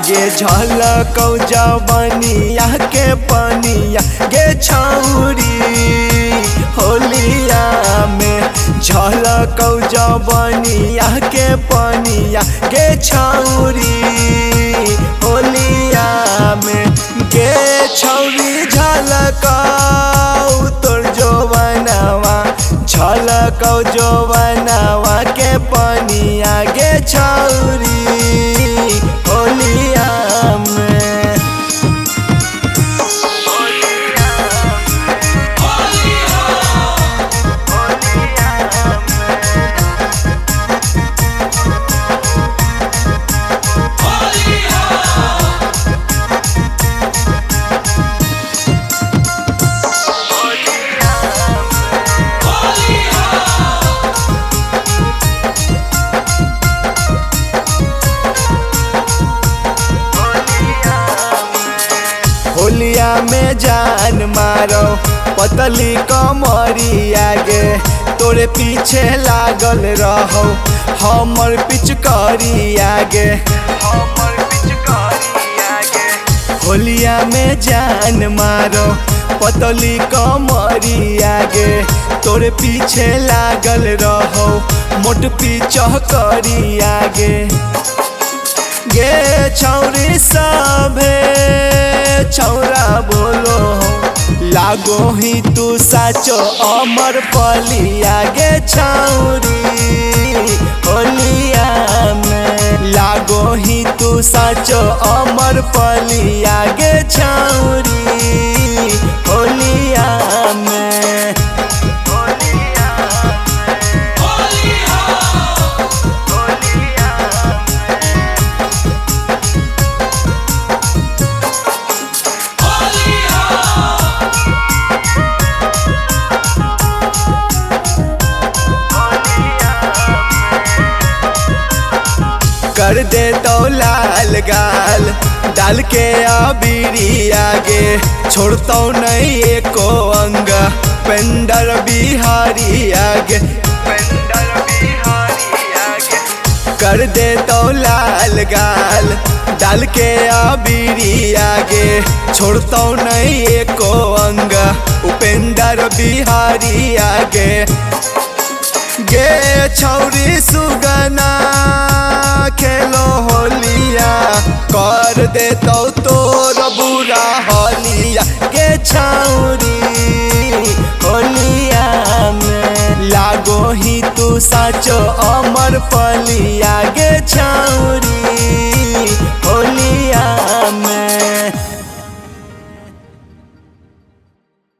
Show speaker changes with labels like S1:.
S1: आगे झलकौ जवनिया के पनिया गे छौरी होलिया में झलकौ जवनिया के पनिया गे छौरी होलिया में गे छौरी झलकौ तोर जवनवा झलकौ जवनवा के पनिया गे छौरी होलिया में। होलिया में जान मारो पतली कमरिया गे तोरे पीछे लागल रहो हमर पिचकारिया गे होलिया में जान मारो पतली कमरिया गे तोरे पीछे लागल रहो मोट पिचकारिया गे गे छौरी सभे छौरा बोलो लागो ही तू साचो अमर पलिया गे छौरी होलिया में लागो ही तू साचो अमर पलिया गे छौरी होलिया में। कर दे तो लाल गाल डाल के अबीरी आगे छोड़तो नहीं एको अंग पेंडर बिहारी आगे कर दे तो लाल गाल डाल के अबीरी आगे छोड़तो नहीं एको अंग उपेंद्र बिहारी आगे गे छौरी सुगना खेलो होलिया कर दे तो तोर बुरा होलिया गे छौरी होलिया में लागो ही तू साचो अमर पलिया गे छौरी।